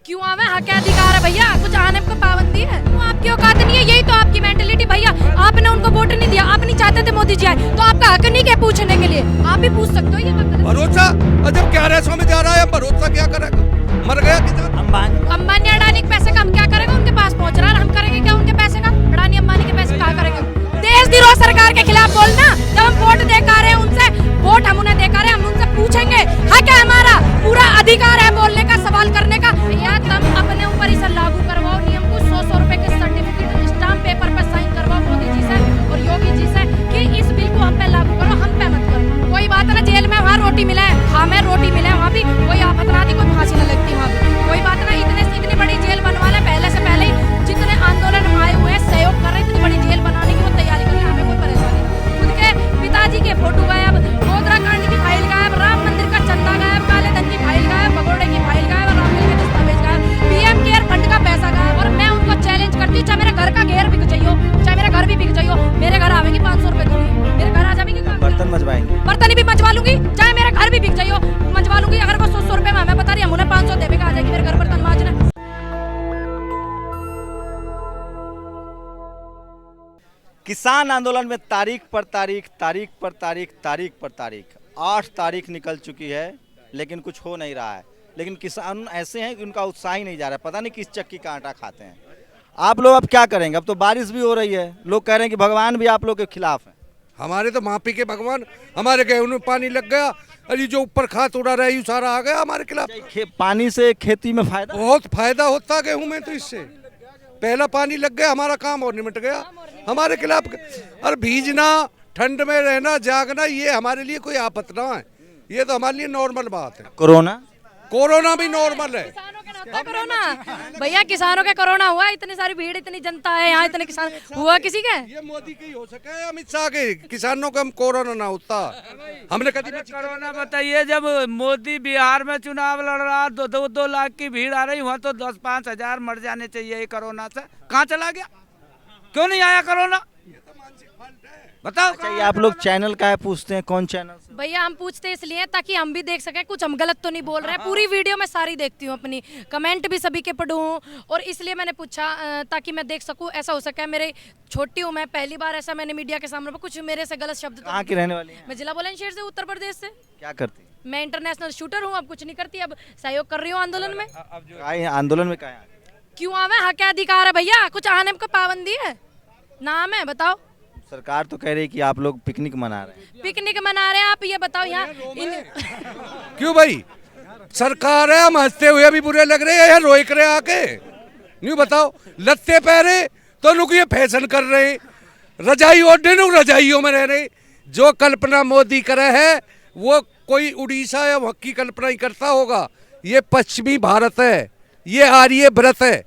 क्यों आवे? हाँ, क्या अधिकार है भैया? कुछ आने को पाबंदी है? क्यों आपकी औकात नहीं है? यही तो आपकी मेंटेलिटी भैया। आपने उनको वोट नहीं दिया, आप नहीं चाहते थे मोदी जी आए, तो आपका हक नहीं क्या पूछने के लिए? आप भी पूछ सकते हो। ये भरोसा जब 1100 में जा रहा है, भरोसा क्या करेगा? मर गया किसान। अंबानी अडानी के पैसे का हम क्या करेंगे? उनके पास पहुंच रहा है, हम करेंगे क्या उनके पैसे का? अडानी अंबानी के पैसे कहाँ करेंगे? देशद्रोह सरकार के खिलाफ बोलना। जब हम वोट दे आ रहे हैं उनसे, वोट हम उन्हें दे आ रहे हैं, हम उनसे पूछेंगे हक है, हमारा पूरा अधिकार है बोलने का, सवाल करने का। या तुम अपने ऊपर इसे लागू करवाओ नियम को, 100 रुपए के सर्टिफिकेट स्टाम्प पेपर पर साइन करवाओ मोदी जी से और योगी जी से कि इस बिल को हम पे लागू करो, हम पे मत करो। कोई बात ना, जेल में वहाँ रोटी मिले, हमें रोटी मिले, वहाँ भी कोई आफत ना थी, कोई फांसी न लगती वहाँ भी, कोई बात ना। इतनी बड़ी जेल बनवा ले, पहले से पहले ही जितने आंदोलन आए हुए हैं सहयोग कर रहे हैं, इतनी बड़ी जेल बनाने की वो तैयारी कर रहे हैं, हमें कोई परेशानी नहीं। खुद के पिताजी के फोटो गायब, गोधरा कांड की फाइल गायब, राम मंदिर का चंदा गायब, काले धन की फाइल गायब, भगोड़े की फाइल गायब, रामलीला के दस्तावेज गायब, पीएम केयर फंड का पैसा गायब। और मैं उनको चैलेंज करती हूँ, चाहे मेरे घर का घेर बिक जाइयो, चाहे मेरा घर भी बिक जाइयो, मेरे घर आवेंगे 500 रुपए दूंगी, मेरे घर आ जाएंगे, बर्तन मजवाएंगे, बर्तन भी मजवा लूंगी, चाहे मेरा घर भी बिक जाइयो मजवा लूंगी। अगर वो 100 रुपए में हमें बता रही है, हम उन्हें 500 देवे का आ जाएगी मेरे घर बर्तन मांजने। किसान आंदोलन में तारीख पर तारीख, तारीख पर तारीख, तारीख पर तारीख, 8 तारीख निकल चुकी है, लेकिन कुछ हो नहीं रहा है। लेकिन किसान ऐसे हैं कि उनका उत्साह ही नहीं जा रहा है, पता नहीं किस चक्की का आटा खाते हैं। आप लोग अब क्या करेंगे? अब तो बारिश भी हो रही है, लोग कह रहे हैं कि भगवान भी आप लोग के खिलाफ है। हमारे तो मापी के भगवान, हमारे गेहूं में पानी लग गया, अरे जो ऊपर खाद उड़ा रहा है ये सारा आ गया हमारे खिलाफ। पानी से खेती में फायदा, बहुत फायदा होता गेहूं में, तो इससे पहला पानी लग गया, हमारा काम और निमट गया हमारे खिलाफ। और भीजना, ठंड में रहना, जागना, ये हमारे लिए कोई आफत ना है, ये तो हमारे लिए नॉर्मल बात है। कोरोना भी नॉर्मल है। कोरोना भैया, किसानों के कोरोना हुआ, इतनी सारी भीड़, इतनी जनता है यहाँ, इतने किसान हुआ किसी के? ये मोदी के ही हो सके, अमित शाह के, किसानों का हम कोरोना ना होता। हमने कभी कोरोना बताइए, जब मोदी बिहार में चुनाव लड़ रहा, 2 लाख की भीड़ आ रही, वहाँ तो 10-5 हजार मर जाने चाहिए कोरोना से, कहाँ चला गया? क्यों नहीं आया कोरोना? बताओ। अच्छा, ये आप लोग चैनल का है पूछते हैं, कौन चैनल से? भैया हम पूछते हैं इसलिए ताकि हम भी देख सकें कुछ हम गलत तो नहीं बोल रहे हैं। पूरी वीडियो मैं सारी देखती हूँ, अपनी कमेंट भी सभी के पढ़ूँ, और इसलिए मैंने पूछा ताकि मैं देख सकूँ। ऐसा हो सके, मेरे छोटी हूँ मैं, पहली बार ऐसा मैंने मीडिया के सामने कुछ मेरे से गलत शब्द। कहाँ की रहने वाली हैं? मैं जिला बुलंदशहर से, उत्तर प्रदेश से। क्या करती? मैं इंटरनेशनल शूटर हूँ, अब कुछ नहीं करती, अब सहयोग कर रही हूँ आंदोलन में। आंदोलन में क्या? क्यों आवे? हाँ, क्या अधिकार है भैया? कुछ आने को पाबंदी है? नाम है, बताओ। सरकार तो कह रही है कि आप लोग पिकनिक मना रहे हैं। पिकनिक मना रहे हैं, आप ये बताओ यहाँ क्यों भाई? सरकार है, हम हंसते हुए भी बुरे लग रहे हैं, रोक रहे आके नहीं, बताओ। लत्ते पहरे तो नुक ये फैशन कर रहे, रजाई ओढ़े नुक रजाइयों में रह रहे। जो कल्पना मोदी करे है वो कोई उड़ीसा या वहाँ की कल्पना ही करता होगा। ये पश्चिमी भारत है, ये आर्य व्रत है,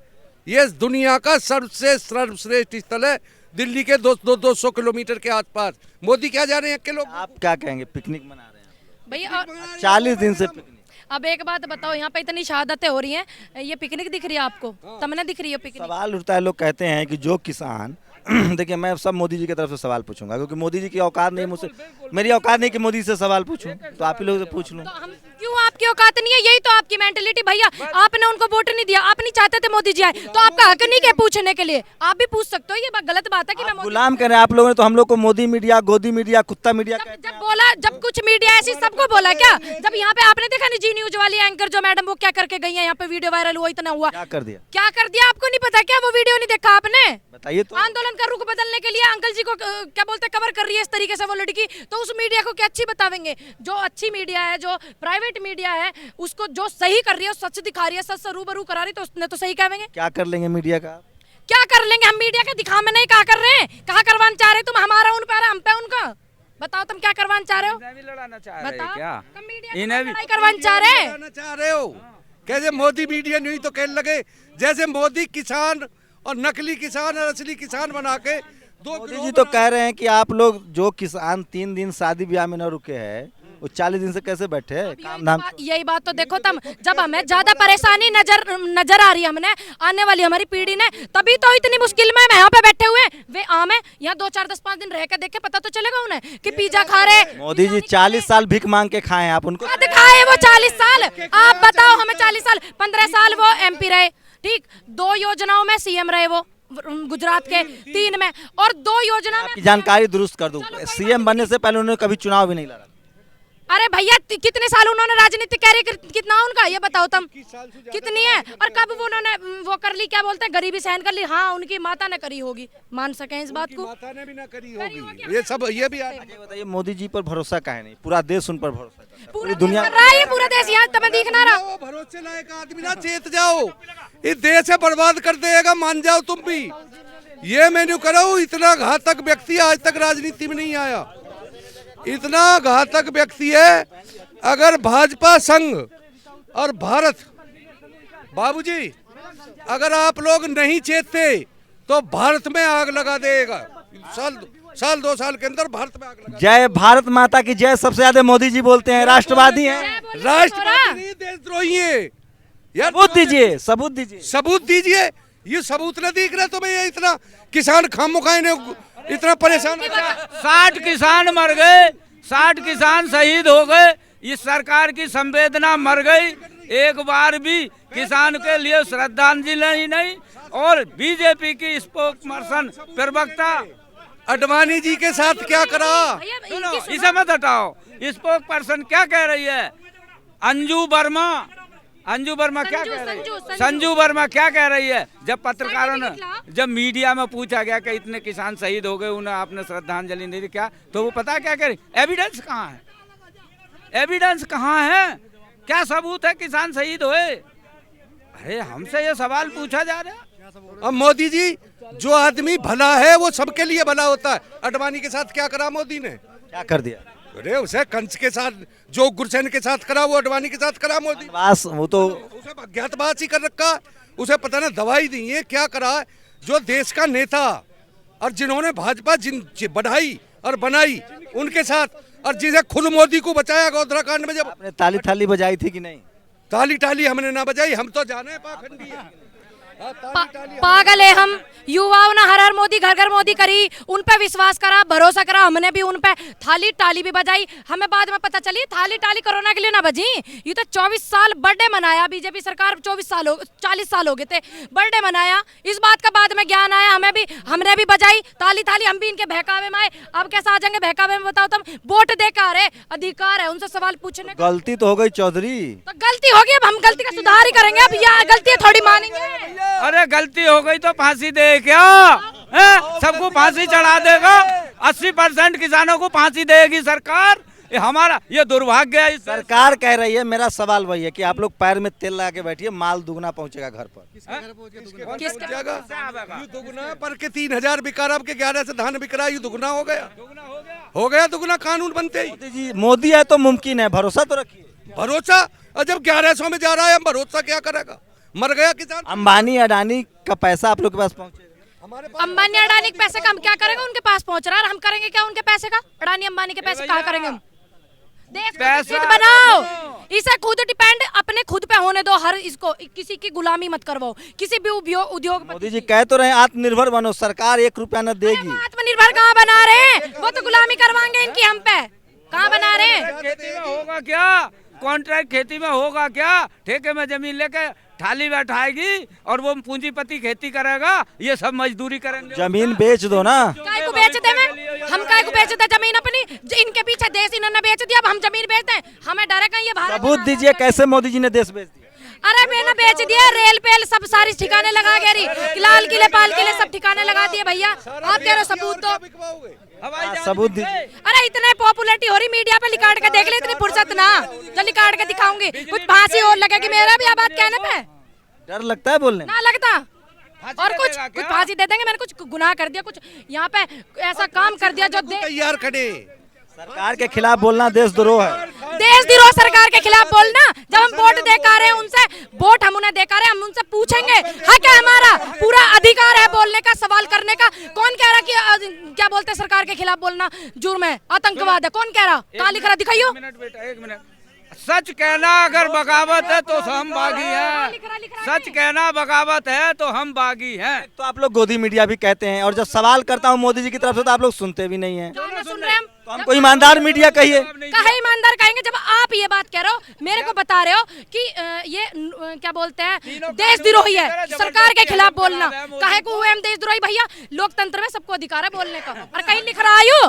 ये दुनिया का सबसे सर्वश्रेष्ठ स्थल है, दिल्ली के 200 किलोमीटर के आसपास। मोदी क्या जा रहे हैं के लोग? आप क्या कहेंगे? पिकनिक मना रहे हैं भैया, 40 दिन से पिकनिक। अब एक बात बताओ, यहाँ पे इतनी शहादतें हो रही हैं, ये पिकनिक दिख रही है आपको? तमने दिख रही है पिकनिक? सवाल उठता है, लोग कहते हैं कि जो किसान देखिए, मैं सब मोदी जी की तरफ से सवाल पूछूंगा, क्योंकि मोदी जी की औकात नहीं मुझसे, मेरी औकात नहीं कि मोदी से सवाल पूछूं, तो आप ही लोग से पूछ लूं। तो हम क्यों? आपकी औकात नहीं है, यही तो आपकी मेंटेलिटी भैया। आपने उनको वोट नहीं दिया, आप नहीं चाहते थे मोदी जी आए, तो आपका हक नहीं क्या पूछने के लिए? आप भी पूछ सकते हो। ये गलत बात है कि मैं गुलाम कह रहे हैं आप लोगों ने, तो हम लोग को मोदी मीडिया, गोदी मीडिया, कुत्ता मीडिया जब बोला, जब कुछ मीडिया ऐसी सबको बोला क्या? जब यहाँ पे आपने देखा नहीं, जी न्यूज वाली एंकर जो मैडम, वो क्या करके गई है, यहाँ पे वीडियो वायरल हुआ, इतना हुआ, क्या कर दिया? क्या कर दिया? आपको नहीं पता क्या? वो वीडियो नहीं देखा आपने? बताइए तो। आंदोलन का रुख बदलने के लिए अंकल जी को क्या बोलते, कवर कर रही है इस तरीके से वो लड़की, तो उस मीडिया को क्या अच्छी बतावेंगे? जो अच्छी मीडिया है, जो प्राइवेट मीडिया है, उसको जो सही कर रही है, सच दिखा रही है, सच से रूबरू करा रही है, तो उसने तो सही कहेंगे। क्या कर लेंगे मीडिया का? क्या कर लेंगे हम मीडिया का? दिखा में नहीं, कहा कर रहे हैं, कहा करवाना चाह रहे तुम? हमारा उन पे, हम पे उनका। बताओ तुम क्या करवाना चाह रहे हो? इन्हें भी लड़ाना चाह रहे बताओ, हैं क्या? इन्हें भी करवाना चाह रहे हो? कैसे मोदी मीडिया नहीं तो कहने लगे जैसे मोदी किसान और नकली किसान और असली किसान बना के दो। मोदी जी तो कह रहे हैं कि आप लोग जो किसान 3 दिन शादी ब्याह में न रुके हैं, वो 40 दिन से कैसे बैठे हैं काम धाम? यही बात तो देखो तुम, जब हमें ज्यादा परेशानी नजर आ रही है हमने आने वाली हमारी पीढ़ी ने, तभी तो इतनी मुश्किल में हम यहाँ पे बैठे हुए हैं। वे आम है यहाँ 2 4 10 5 दिन रह के देख के पता तो चलेगा उन्हें कि पिज्जा खा रहे। मोदी जी 40 साल भीख मांग के खाए हैं, आप उनको खाए वो 40 साल। आप बताओ हमें 40 साल, 15 साल वो MP रहे, ठीक, 2 योजनाओं में CM रहे वो गुजरात के, 3 में, और 2 योजना में। जानकारी दुरुस्त कर दूं, CM बनने से पहले उन्होंने कभी चुनाव भी नहीं लड़ा। अरे भैया कितने साल उन्होंने राजनीति कैरियर कितना उनका ये बताओ तुम, कितनी है? और कब वो उन्होंने वो कर ली, क्या बोलते हैं, गरीबी सहन कर ली? हाँ, उनकी माता ने करी होगी, मान सके इस बात को। माता ने भी ना करी होगी, ये सब ये भी बताइए मोदी जी पर भरोसा काहे नहीं? पूरा देश उन पर भरोसा करता है, पूरी दुनिया कर रहा है, पूरा देश यहाँ तुम्हें दिखना रहा। वो भरोसे लायक आदमी ना चेत जाओ, इस देश से बर्बाद कर देगा, मान जाओ तुम भी। ये मैं नहीं करो, इतना घातक व्यक्ति आज तक राजनीति में नहीं आया, इतना घातक व्यक्ति है। अगर भाजपा संघ और भारत, बाबूजी अगर आप लोग नहीं चेतते तो भारत में आग लगा देगा, साल 2 साल के अंदर भारत में आग लगा। जय भारत माता की जय। सबसे ज्यादा मोदी जी बोलते हैं, राष्ट्रवादी हैं, राष्ट्रवादी नहीं, देशद्रोही है यार। सबूत दीजिए, सबूत दीजिए, सबूत दीजिए। ये सबूत न दिख रहा तुम्हें? ये इतना किसान खामोखाई ने इतना परेशान। 60 किसान मर गए, 60 किसान शहीद हो गए, इस सरकार की संवेदना मर गई। एक बार भी किसान के लिए श्रद्धांजलि नहीं। और बीजेपी की स्पोक्सपर्सन प्रवक्ता अडवाणी जी के साथ क्या करा? सुनो, इसे मत हटाओ। स्पोक्सपर्सन क्या कह रही है? अंजू वर्मा क्या कह रही है? संजू वर्मा क्या कह रही है? जब पत्रकारों ने, जब मीडिया में पूछा गया कि इतने किसान शहीद हो गए, उन्हें आपने श्रद्धांजलि नहीं दी क्या, तो वो पता क्या कह रही? एविडेंस कहाँ है? एविडेंस कहाँ है? क्या सबूत है किसान शहीद हुए? अरे हमसे ये सवाल पूछा जा रहा है। अब मोदी जी, जो आदमी भला है वो सबके लिए भला होता है। अडवाणी के साथ क्या करा मोदी ने? क्या कर दिया? अरे उसे कंस के साथ, जो गुरसेन के साथ करा वो अडवाणी के साथ करा मोदी। बस वो तो उसे अज्ञातवास ही कर रखा, उसे पता ना दवाई दी है क्या करा। जो देश का नेता और जिन्होंने भाजपा बढ़ाई और बनाई उनके साथ, और जिसे खुद मोदी को बचाया गोधरा कांड में। जब आपने ताली थाली बजाई थी कि नहीं? ताली हमने ना बजाई, हम तो जाने हैं पाखंडी है। पागल है हम। युवाओं ने हर मोदी घर घर मोदी करी, उन पे विश्वास करा, भरोसा करा, हमने भी उन पे थाली टाली भी बजाई। हमें बाद में पता चली थाली टाली कोरोना के लिए ना बजी। ये तो 24 साल बर्थडे मनाया बीजेपी सरकार, 40 साल हो गए थे बर्थडे मनाया। इस बात का बाद में ज्ञान आया, हमने भी बजाई ताली थाली, हम भी इनके बहकावे में आए। अब कैसे आ जाएंगे बहकावे में? बताओ तुम। वोट देकर आ रहे, अधिकार है उनसे सवाल पूछने का। गलती तो हो गई चौधरी, तो गलती होगी, अब हम गलती का सुधार ही करेंगे। अब यह गलती थोड़ी मानेंगे। अरे गलती हो गई तो फांसी दे क्या? सबको फांसी चढ़ा देगा। 80% किसानों को फांसी देगी सरकार। ये हमारा ये दुर्भाग्य है। सरकार कह रही है, मेरा सवाल वही है कि आप लोग पैर में तेल लगा के बैठिए, माल दुगना पहुंचेगा घर पर। दुगना पर के 3000 बिका रहा, 11 से धान बिक रहा, ये दुगना हो गया दुगना कानून बनते ही। मोदी जी, मोदी है तो मुमकिन है, भरोसा तो रखिए। भरोसा? और जब 1100 में जा रहा है, हम भरोसा क्या करेगा? मर गया किसान। अंबानी अडानी का पैसा आप लोग के पास पहुंचेगा? अंबानी अडानी के पैसे का हम क्या करेंगे? उनके पास पहुंच रहा है, हम करेंगे क्या उनके पैसे का? अडानी अंबानी के पैसे कहाँ करेंगे हम? देश को बनाओ, इसे खुद डिपेंड अपने खुद पे होने दो। हर इसको किसी की गुलामी मत करवाओ, किसी भी उद्योग। मोदी जी कह तो रहे आत्मनिर्भर बनो, सरकार 1 रुपया न देगी। आत्मनिर्भर कहाँ बना रहे हैं? वो तो गुलामी करवाएंगे इनकी हम पे। कहाँ बना रहे हैं? खेती में होगा क्या? कॉन्ट्रैक्ट खेती में होगा क्या? ठेके में जमीन लेके थाली बैठाएगी और वो पूंजीपति खेती करेगा, ये सब मजदूरी करेंगे। जमीन बेच दो ना। काय को बेच दे? हम काय को बेच दे जमीन अपनी? इनके पीछे देश इन्होंने बेच दिया, अब हम जमीन बेच दें? हमें डर है कहीं ये भारत। सबूत दीजिए कैसे मोदी जी ने देश बेच दिया? अरे मैंने बेच दिया, रेल पेल सब सारी ठिकाने लगा गए, लाल किले पाल किले सब ठिकाने लगा दिए। भैया आप कह रहे हो सबूत तो सबूत दीजिए। अरे इतने पॉपुलरिटी हो रही, मीडिया पे लिकाट के देख ले, इतनी फुर्सत ना जो लिकाट के दिखाऊंगी। कुछ फांसी और लगेगी मेरा भी बात कहने पे। डर लगता है बोलने? ना लगता। और कुछ फांसी दे देंगे। मैंने कुछ गुनाह कर दिया, कुछ यहाँ पे ऐसा काम कर दिया जो तैयार खड़े। सरकार के खिलाफ बोलना देशद्रोह है। देशद्रोह सरकार के खिलाफ बोलना। जब हम वोट देकर आ रहे हैं उनसे, वोट हम उन्हें देकर आ रहे हैं, हम उनसे पूछ पूछेंगे? हक है हमारा, पूरा अधिकार है बोलने का, सवाल करने का। कौन कह रहा कि क्या बोलते हैं सरकार के खिलाफ बोलना जुर्म है, आतंकवाद है? कौन कह रहा? कहाँ लिख रहा, दिखाइयो। एक मिनट, सच कहना अगर बगावत है तो हम बागी हैं। सच कहना बगावत है तो हम बागी हैं। तो आप लोग गोदी मीडिया भी कहते हैं, और जब सवाल करता हूँ मोदी जी की तरफ से तो आप लोग सुनते भी नहीं हैं। सुन रहे हम, तो हमको ईमानदार मीडिया कहिए। कहे ईमानदार कहेंगे जब आप ये बात कह रहे हो, मेरे को बता रहे हो कि ये क्या बोलते हैं देशद्रोही है, सरकार के खिलाफ बोलना। काहे को हुए हम देशद्रोही? भैया लोकतंत्र में सबको अधिकार है बोलने का। और कहीं लिख रहा है,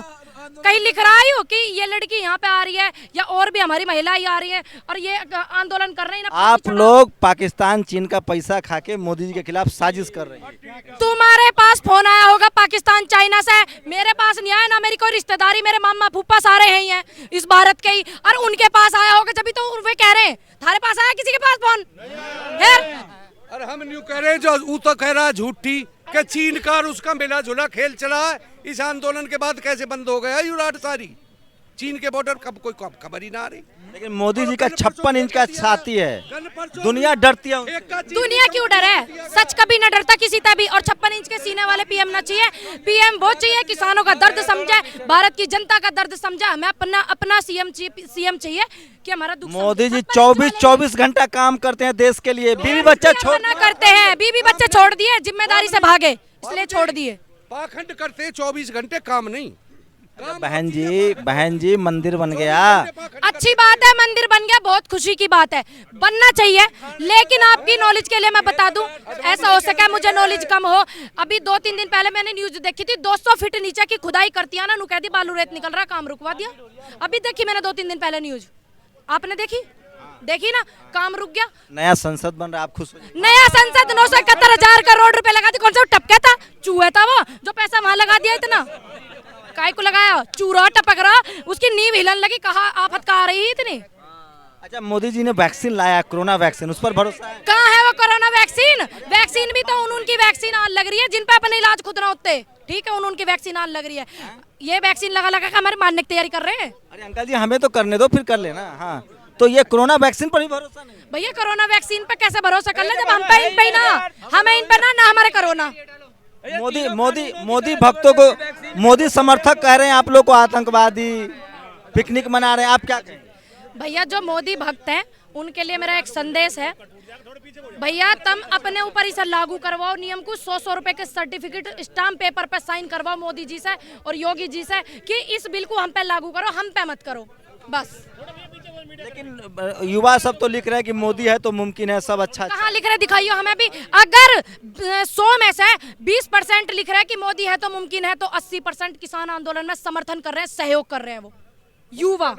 कहीं लिख रहा है कि ये लड़की यहाँ पे आ रही है या और भी हमारी महिलाएं आ रही है और ये आंदोलन कर रही है। आप लोग पाकिस्तान चीन का पैसा खा के मोदी जी के खिलाफ साजिश कर रहे हैं। तुम्हारे पास फोन आया होगा पाकिस्तान चाइना से, मेरे पास नहीं आया ना। मेरी कोई रिश्तेदारी, मेरे मामा फूफा सारे हैं इस भारत के ही, और उनके पास आया होगा जब तो वे कह रहे हैं। थारे पास आया किसी के पास फोन? अरे हम न्यू कह रहे हैं, जो वो तो कह रहा है झूठी कि चीन का और उसका मिला जुला खेल चला है। इस आंदोलन के बाद कैसे बंद हो गया युराट सारी? चीन के बॉर्डर कब कोई खबर ही ना आ रही। लेकिन मोदी जी का 56 इंच का छाती है, दुनिया डरती है उनसे। दुनिया क्यों डरे? सच कभी न डरता किसी से भी। और 56 इंच के सीने वाले पीएम ना चाहिए। पीएम वो चाहिए किसानों का दर्द समझे, भारत की जनता का दर्द समझे। हमें अपना सीएम चाहिए कि हमारा दुख। मोदी जी 24 घंटा काम करते हैं देश के लिए। बीवी बच्चा छोड़ करते हैं, बीवी बच्चे छोड़ दिए, जिम्मेदारी से भागे इसलिए छोड़ दिए। पाखंड करते 24 घंटे काम नहीं। बहन जी मंदिर बन गया। अच्छी बात है, मंदिर बन गया, बहुत खुशी की बात है, बनना चाहिए। लेकिन आपकी नॉलेज के लिए मैं बता दूं, ऐसा हो सका मुझे नॉलेज कम हो। अभी 2-3 दिन पहले मैंने न्यूज देखी थी, 200 फीट नीचे की खुदाई करती है ना, नुकैदी बालू रेत निकल रहा, काम रुकवा दिया। अभी देखी मैंने 2-3 दिन पहले न्यूज, आपने देखी ना, काम रुक गया। नया संसद बन रहा, आप खुश हो? नया संसद 971,000 करोड़ रुपए लगा दी। कौन सा टपका था, चूहा था वो जो पैसा वहां लगा दिया? इतना काय को लगाया, चूरा टपक रहा, उसकी नींव हिलन लगी। कहा आफत कहाँ आ रही है इतनी। अच्छा, मोदी जी ने वैक्सीन लाया, कोरोना वैक्सीन, उस पर भरोसा है? कहाँ है वो कोरोना वैक्सीन? वैक्सीन भी तो उनकी वैक्सीन आन लग रही है जिन पे अपने इलाज खुद ना होते। ठीक है, उनकी वैक्सीन आन लग रही है। ये वैक्सीन लगा लगा के हमारे मारने की तैयारी कर रहे हैं। अरे अंकल जी, हमें तो करने दो, फिर कर लेना। हाँ, तो ये कोरोना वैक्सीन पर ही भरोसा नहीं? भैया कोरोना वैक्सीन पे कैसे भरोसा कर ले जब हम पे इन पे ना, हमें इन पे ना हमारे कोरोना। मोदी भक्तों को, मोदी समर्थक कह रहे हैं आप लोग को आतंकवादी, पिकनिक मना रहे हैं, आप क्या कहें? भैया जो मोदी भक्त हैं उनके लिए मेरा एक संदेश है, भैया तुम अपने ऊपर इसे लागू करवाओ नियम को। 100 रुपए के सर्टिफिकेट स्टाम्प पेपर पे साइन करवाओ मोदी जी से और योगी जी से कि इस बिल को हम पे लागू करो, हम पे मत करो, बस। लेकिन युवा सब तो लिख रहे हैं कि मोदी है तो मुमकिन है सब अच्छा। कहाँ लिख रहे, दिखाइयो हमें भी। अगर 100 में से 20% लिख रहे हैं कि मोदी है तो मुमकिन है, तो 80% किसान आंदोलन में समर्थन कर रहे हैं, सहयोग कर रहे हैं वो युवा।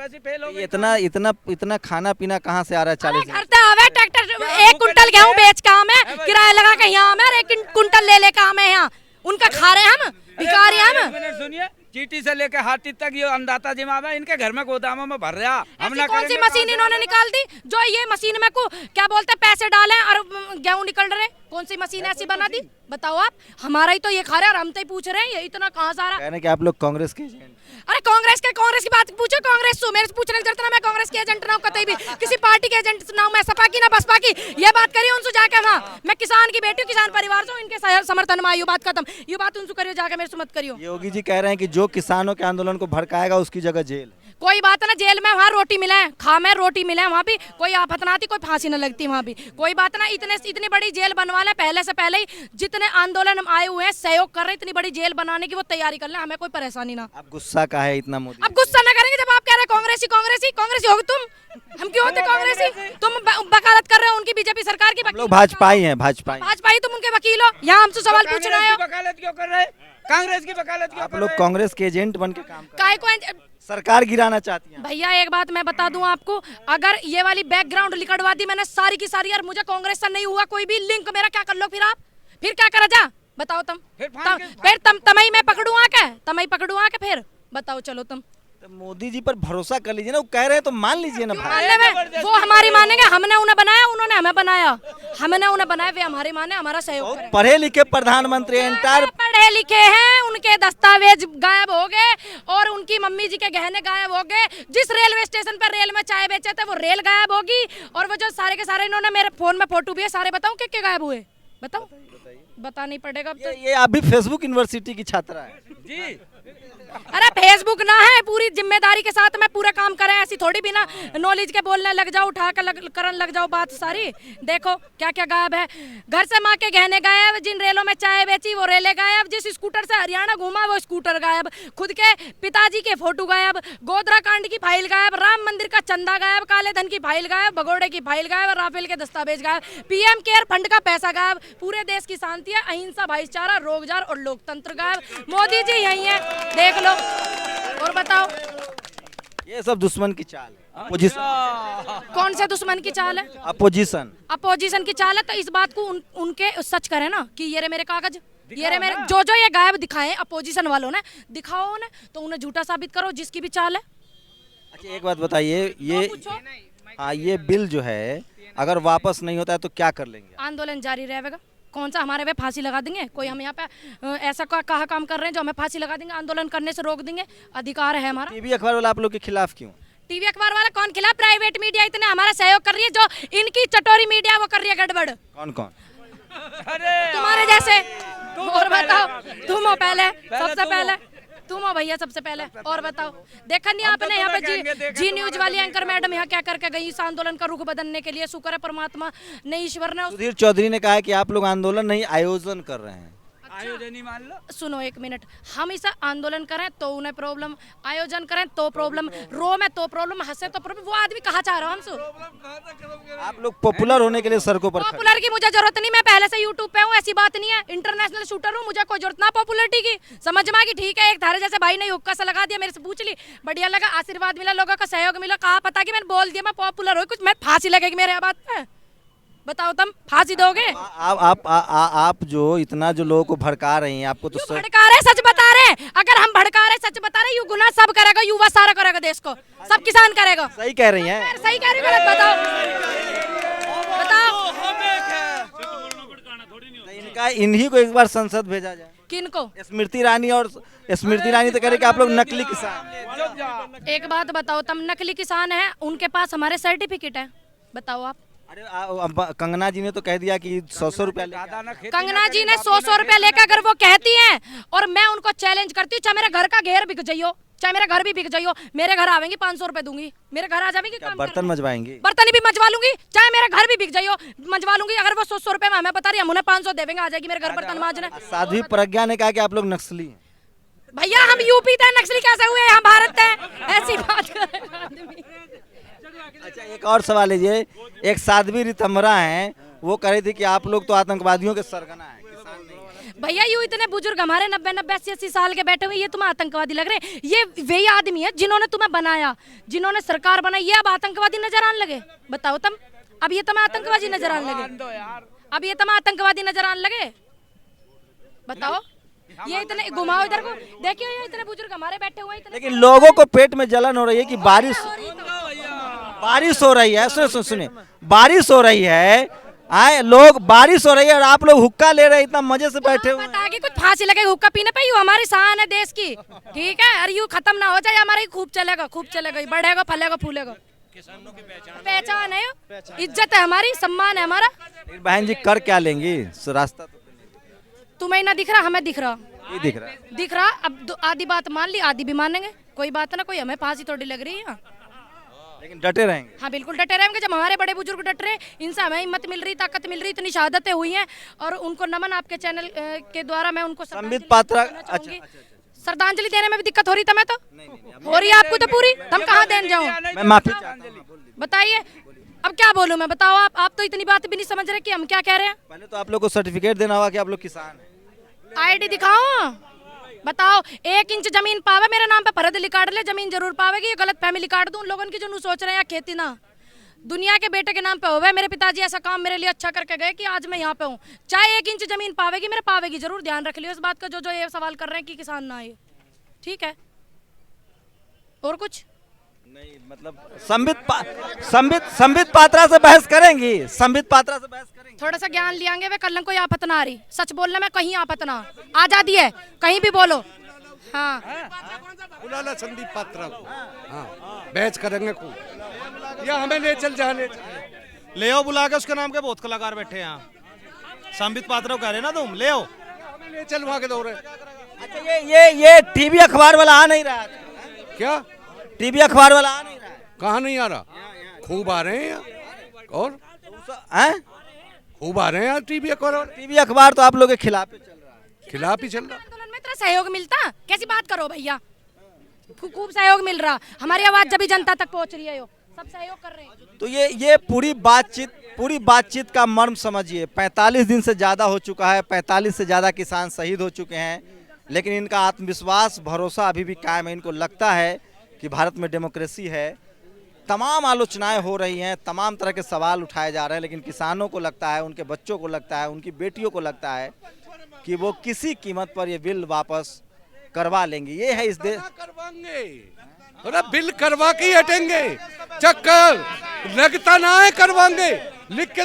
इतना खाना पीना कहाँ से आ रहा है? 40 करते आवे ट्रैक्टर 1 कुंटल गेहूं बेच के हमें किराया लगा के यहाँ हमें 1 कुंटल ले के हमें यहाँ उनका खा रहे हम, भिखारी हम। सुनिए, चीटी से लेके हाथी तक ये अन्नदाता जिम्मेदार, इनके घर में गोदामों में भर रहा। हमने कौन सी मशीन इन्होंने निकाल दी जो ये मशीन में को क्या बोलते हैं पैसे डालें और गेहूं निकल रहे? कौन सी मशीन ऐसी बना दी बताओ आप? हमारा ही तो ये खा रहे हैं और हम तो ही पूछ रहे हैं, ये इतना कहाँ सारा। कहने कि आप लोग कांग्रेस के एजेंट? अरे कांग्रेस की बात पूछो, कांग्रेस मेरे से पूछने की जरूरत ना, मैं कांग्रेस के एजेंट ना हूं, कतई भी किसी पार्टी के एजेंट ना हूं, मैं सपा की ना बसपा की। ये बात करिए उनसे जाके वहाँ, मैं किसान की बेटी हूँ, किसान परिवार से, इनके समर्थन में आई, बात खत्म। ये बात उनसे करियो जाके, मेरे से मत करियो। योगी जी कह रहे हैं कि जो किसानों के आंदोलन को भड़काएगा उसकी जगह जेल। कोई बात ना, जेल में वहाँ रोटी मिले, खा में रोटी मिले, वहाँ भी कोई आफत ना आती, कोई फांसी न लगती वहाँ भी, कोई बात ना। इतनी बड़ी जेल बनवा ले, पहले से पहले ही जितने आंदोलन आए हुए हैं सहयोग कर रहे हैं, इतनी बड़ी जेल बनाने की वो तैयारी कर ले, हमें कोई परेशानी ना। अब गुस्सा का है इतना मोदी? अब गुस्सा ना करेंगे जब आप कह रहे हैं कांग्रेसी होगी तुम, हम क्यों होते कांग्रेसी? तुम वकालत कर रहे हो उनकी बीजेपी सरकार की। लोग भाजपाई हैं, भाजपाई तुम उनके वकील हो, यहाँ हमसे सवाल पूछना है। वकालत क्यों कर रहे? कांग्रेस की वकालत क्यों? आप लोग कांग्रेस के एजेंट बन के काम कर रहे हैं, सरकार गिराना चाहती हैं। भैया एक बात मैं बता दूं आपको, अगर ये वाली बैकग्राउंड लिखवा दी मैंने सारी की सारी, और मुझे कांग्रेस से नहीं हुआ कोई भी लिंक, मेरा क्या कर लो फिर आप? फिर क्या करा जा बताओ तुम? फिर तमई मैं पकड़ू आके फिर बताओ, चलो तुम। तो मोदी जी पर भरोसा कर लीजिए ना, वो कह रहे हैं तो मान लीजिए ना। वो हमारी मानेंगे? हमने उन्हें बनाया, उन्होंने हमें बनाया, हमने उन्हें बनाया, वे हमारी माने, हमारा सहयोग। पढ़े लिखे प्रधानमंत्री, एंटायर पढ़े लिखे हैं, उनके दस्तावेज गायब हो गए और उनकी मम्मी जी के गहने गायब हो गए। जिस रेलवे स्टेशन पर रेल में चाय बेचे थे वो रेल गायब होगी, और वो जो सारे के सारे इन्होंने मेरे फोन में फोटो भी है, सारे बताऊं क्या गायब हुए, बताओ, बताना ही पड़ेगा अब तो। ये आप भी फेसबुक यूनिवर्सिटी की छात्रा है जी। अरे फेसबुक ना है, पूरी जिम्मेदारी के साथ मैं पूरा काम करें, ऐसी थोड़ी बिना नॉलेज के बोलने लग जाओ, उठा कर करन लग जाओ बात सारी। देखो क्या क्या गायब है, घर से माँ के गहने गायब, जिन रेलों में चाय बेची वो रेले गायब, जिस स्कूटर से हरियाणा घूमा वो स्कूटर गायब, खुद के पिताजी के फोटो गायब, गोधरा कांड की फाइल गायब, राम मंदिर का चंदा गायब, काले धन की फाइल गायब, भगोड़े की फाइल गायब, राफेल के दस्तावेज गायब, पीएम केयर फंड का पैसा गायब, पूरे देश की शांति है, अहिंसा, भाईचारा, रोजगार और लोकतंत्र गायब। मोदी जी यही है, देख लो और बताओ। ये सब दुश्मन की चाल है, अपोजिशन। कौन से दुश्मन की चाल है? अपोजिशन। अपोजिशन की चाल है, तो इस बात को उनके सच करें ना कि ये रे मेरे कागज, ये रे मेरे जो ये गायब दिखाए अपोजिशन वालों ने, दिखाओ उन्हें, तो उन्हें झूठा साबित करो जिसकी भी चाल है। अच्छा एक बात बताइए, ये पूछो। हाँ ये बिल जो है अगर वापस नहीं होता है तो क्या कर लेंगे? आंदोलन जारी रहेगा। कौन सा हमारे पे फांसी लगा देंगे? कोई हम यहाँ पे ऐसा कहा काम कर रहे हैं जो हमें फांसी लगा देंगे, आंदोलन करने से रोक देंगे? अधिकार है हमारा। टीवी अखबार वाला आप लोग के खिलाफ क्यों? टीवी अखबार वाला कौन खिलाफ? प्राइवेट मीडिया इतने हमारा सहयोग कर रही है, जो इनकी चटोरी मीडिया वो कर रही है गड़बड़। कौन कौन? अरे तुम्हारे जैसे। और बताओ, तुम हो पहले, सबसे पहले तुम हो भैया सबसे पहले। और बताओ, देखा नहीं आपने यहाँ पे जी न्यूज वाली एंकर मैडम यहाँ क्या करके गई इस आंदोलन का रुख बदलने के लिए? शुक्र है परमात्मा ने, ईश्वर ने। सुधीर चौधरी ने कहा है कि आप लोग आंदोलन नहीं आयोजन कर रहे हैं। आयोजन ही मान लो। सुनो एक मिनट, हम इसे आंदोलन करें तो उन्हें प्रॉब्लम, आयोजन करें तो प्रॉब्लम, रो में तो प्रॉब्लम, हंसे तो प्रॉब्लम। वो आदमी कहाँ चाह रहा हूँ हमसे? आप लोग पॉपुलर होने के लिए सड़कों पर खड़े। पॉपुलर की मुझे जरूरत नहीं, मैं पहले से यूट्यूब पे हूँ, ऐसी बात नहीं है, इंटरनेशनल शूटर हूँ, मुझे कोई जरूरत ना पॉपुलरिटी की। समझ में आ गई? ठीक है, एक थारे जैसे भाई ने हुक्का सा लगा दिया, मेरे से पूछ ली, बढ़िया लगा, आशीर्वाद मिला, लोगों का सहयोग मिला, कहा पता कि मैंने बोल दिया मैं पॉपुलर हूँ, कुछ मैं फांसी लगेगी मेरे बात पे? बताओ तुम फांसी दोगे? आप जो इतना जो लोगों को भड़का रही हैं, आपको तो भड़का रहे, सच बता रहे। अगर हम भड़का रहे, सच बता रहे, यू गुनाह सब करेगा, युवा सारा करेगा, देश को सब किसान करेगा। सही कह रही हैं। सही कह रही हूँ, गलत बताओ, बताओ। इनका इन्हीं को एक बार संसद भेजा जाए। किनको? स्मृति ईरानी। और स्मृति ईरानी तो कह रही कि आप लोग नकली किसान। एक बात बताओ, तुम नकली किसान है, उनके पास हमारे सर्टिफिकेट है, बताओ आप। अरे कंगना जी ने तो कह दिया कि 100 रुपया। कंगना जी ने 100 रुपया लेकर अगर वो कहती हैं और मैं उनको चैलेंज करती हूँ, चाहे मेरे घर का घेर बिक जाइयो, चाहे मेरा घर भी बिक जाइयो, मेरे घर आवेंगी 500 रुपए दूंगी, मेरे घर आ जाएंगी, बर्तन मजवाएंगे? बर्तन भी मजवा लूंगी, चाहे मेरा घर भी बिक जाइयो मजवा लूंगी। अगर वो 100 रुपए में हमें बता रही है, हम उन्हें 500 देंगे, आ जाएगी मेरे घर बर्तन मांजने। साध्वी प्रज्ञा ने कहा कि आप लोग नक्सली हैं। भैया हम यूपी थे, नक्सली कैसे हुए? हम भारत थे, ऐसी बात करेगा आदमी। अच्छा एक और सवाल लीजिए, एक साध्वी रितमरा हैं, वो कह रही थी कि आप लोग तो आतंकवादियों के सरगना है, किसान नहीं है। भैया यूं इतने बुजुर्ग हमारे 90-80 साल के बैठे हुए, ये तुम्हें आतंकवादी लग रहे? ये वही आदमी है जिन्होंने तुम्हें बनाया, जिन्होंने सरकार बनाई, ये अब आतंकवादी नजर आने लगे? बताओ तुम, अब ये तुम्हें आतंकवादी नजर आने लगे? अब ये तुम्हें आतंकवादी नजर आने लगे? बताओ। ये इतने घुमाओ इधर को, देखिए ये इतने बुजुर्ग हमारे बैठे हुए हैं, लेकिन लोगों को पेट में जलन हो रही है कि बारिश हो रही है। सुनिए, बारिश हो रही है, आए लोग, बारिश हो रही है और आप लोग हुक्का ले रहे हैं, इतना मजे से बैठे हुए। बता के कुछ फांसी लगे हुक्का पीने पे? यू हमारी शान है देश की, ठीक है? अरे यू खत्म ना हो जाए, हमारा खूब चलेगा, खूब चलेगा, बढ़ेगा, फलेगा, फूलेगा। पहचान है, इज्जत है हमारी, सम्मान है हमारा। बहन जी कर क्या लेंगी? रास्ता तो तुम्हें ना दिख रहा, हमें दिख रहा, ये दिख रहा है। दिख रहा। अब आधी बात मान ली, आधी भी मानेंगे, कोई बात ना, कोई हमें फांसी थोड़ी लग रही है, लेकिन डटे रहेंगे। हाँ बिल्कुल डटे रहेंगे। जब हमारे बड़े बुजुर्ग डट रहे, इनसे हमें हिम्मत मिल रही, ताकत मिल रही, इतनी शहादतें हुई हैं, और उनको नमन आपके चैनल के द्वारा मैं उनको संबित पात्रा। श्रद्धांजलि देने में भी दिक्कत हो रही तुम्हें? तो हो रही है आपको तो पूरी, तुम कहाँ देने जाओ? मैं माफी चाहता हूं। बताइए अब क्या बोलूं मैं? बताओ आप तो इतनी बात भी नहीं समझ रहे कि हम क्या कह रहे हैं। पहले तो आप लोग को सर्टिफिकेट देना होगा कि आप लोग किसान हैं। आईडी दिखाओ, बताओ। 1 इंच जमीन पावे मेरे नाम पे फर्द लिकाट ले, जमीन जरूर पावेगी। ये गलत फहमी लिकाट दूं उन लोगों की जो नू सोच रहे हैं खेती ना दुनिया के बेटे के नाम पे होवे। मेरे पिताजी ऐसा काम मेरे लिए अच्छा करके गए कि आज मैं यहाँ पे हूँ। चाहे 1 इंच जमीन पावेगी मेरे, पावेगी जरूर, ध्यान रख लियो इस बात का, जो ये सवाल कर रहे हैं कि किसान ना आए, ठीक है? और कुछ नहीं मतलब संबित पात्रा से बहस करेंगी, संबित पात्रा से बहस करेंगी। थोड़ा सा ज्ञान लियांगे वे कल कोई आफत ना आ रही, सच बोलने में कहीं आफत ना, आजादी है कहीं भी बोलो। हाँ बुला ला संदीप पात्रा को, हाँ बहस करेंगे खूब, या हमें ले चल जाने ले आओ बुला के, उसके नाम के बहुत कलाकार बैठे हैं यहाँ। संबित पात्रा को कह रहे ना तुम, ले आओ, हमें ले चल वहाँ के दौरे। अच्छा ये टीवी अखबार वाला आ नहीं रहा है क्या टीवी अखबार वाला आ नहीं रहा है? कहाँ नहीं आ रहा, खूब आ रहे हैं यहाँ, और हैं? खूब आ रहे हैं यहाँ टीवी अखबार, टीवी अखबार तो आप लोग के खिलाफ ही चल रहा है। खिलाफ ही चल रहा। आंदोलन में इतना सहयोग मिलता, कैसी बात करो भैया, खूब सहयोग मिल रहा, हमारी आवाज जब भी जनता तक पहुंच रही है, सब सहयोग कर रहे हैं। तो ये पूरी बातचीत का मर्म समझिए। 45 दिन से ज़्यादा हो चुका है, 45 से ज़्यादा किसान शहीद हो चुके हैं, लेकिन इनका आत्मविश्वास भरोसा अभी भी कायम है। इनको लगता है कि भारत में डेमोक्रेसी है। तमाम आलोचनाएं हो रही हैं, तमाम तरह के सवाल उठाए जा रहे हैं, लेकिन किसानों को लगता है, उनके बच्चों को लगता है, उनकी बेटियों को लगता है कि वो किसी कीमत पर ये बिल वापस करवा लेंगे। ये है इस देश, करवाएंगे, अरे बिल करवा के ही हटेंगे, चक्कर लगता ना है करवाएंगे, लिख के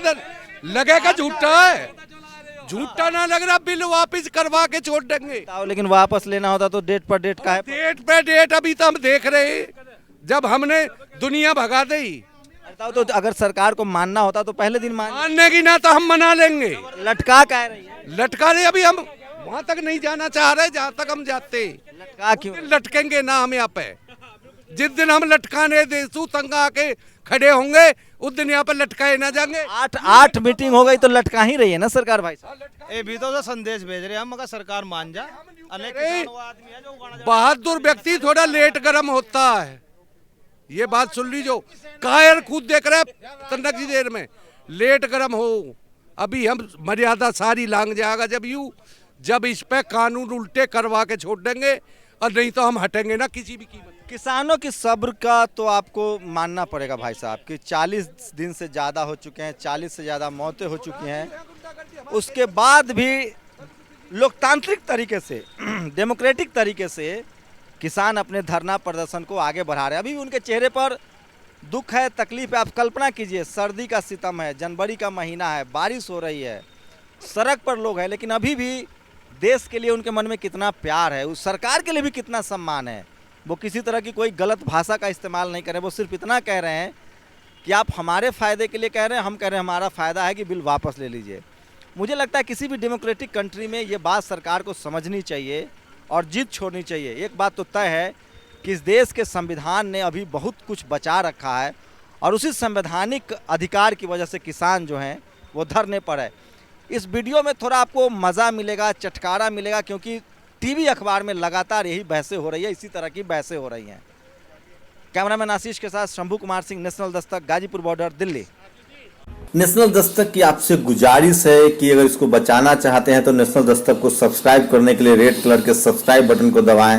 लगेगा झूठा है, झूठा ना लग रहा, बिल वापस करवा के छोड़ देंगे। लेकिन वापस लेना होता तो डेट पर डेट का है, डेट पे डेट अभी तो हम देख रहे हैं, जब हमने दुनिया भगा दी। तो अगर सरकार को मानना होता तो पहले दिन मानने की ना तो हम मना लेंगे। लटका कह रही है, लटका रहे, अभी हम वहाँ तक नहीं जाना चाह रहे जहाँ तक हम जाते। लटका क्यों? लटकेंगे ना हम यहाँ पे, जिस दिन हम लटकाने देशू तंग आके खड़े होंगे उस दिन यहाँ पे लटकाए ना जाएंगे। 8 मीटिंग हो गई तो लटका ही रही है ना सरकार भाई साहब। ये भी तो संदेश भेज रहे हैं हम, अगर सरकार मान जा। अनेक किसान वो आदमी है जो उगाना बहादुर व्यक्ति थोड़ा लेट गरम होता है, ये बात सुन लीजिए। कायर खुद देख रहे तंदक जी देर में लेट गरम हो, अभी हम मर्यादा सारी लांग जाएगा जब इस पे कानून उल्टे करवा के छोड़ देंगे, और नहीं तो हम हटेंगे ना किसी भी कीमत। किसानों की सब्र का तो आपको मानना पड़ेगा भाई साहब कि 40 दिन से ज़्यादा हो चुके हैं, 40 से ज़्यादा मौतें हो चुकी हैं, उसके बाद भी लोकतांत्रिक तरीके से डेमोक्रेटिक तरीके से किसान अपने धरना प्रदर्शन को आगे बढ़ा रहे हैं। अभी भी उनके चेहरे पर दुख है, तकलीफ है। आप कल्पना कीजिए, सर्दी का सितम है, जनवरी का महीना है, बारिश हो रही है, सड़क पर लोग हैं, लेकिन अभी भी देश के लिए उनके मन में कितना प्यार है, उस सरकार के लिए भी कितना सम्मान है। वो किसी तरह की कोई गलत भाषा का इस्तेमाल नहीं कर रहे, वो सिर्फ इतना कह रहे हैं कि आप हमारे फ़ायदे के लिए कह रहे हैं, हम कह रहे हैं हमारा फ़ायदा है कि बिल वापस ले लीजिए। मुझे लगता है किसी भी डेमोक्रेटिक कंट्री में ये बात सरकार को समझनी चाहिए और जिद छोड़नी चाहिए। एक बात तो तय है कि इस देश के संविधान ने अभी बहुत कुछ बचा रखा है, और उसी संवैधानिक अधिकार की वजह से किसान जो हैं वो धरने पर है। इस वीडियो में थोड़ा आपको मज़ा मिलेगा, चटकारा मिलेगा, क्योंकि टीवी अखबार में लगातार यही बहसें हो रही है, इसी तरह की बहसें हो रही हैं। कैमरामैन आशीष के साथ Shambhu Kumar Singh, national Dastak, Ghazipur border, Delhi. National Dastak की आपसे गुजारिश है कि अगर इसको बचाना चाहते हैं तो नेशनल दस्तक को सब्सक्राइब करने के लिए रेड कलर के सब्सक्राइब बटन को दबाएं।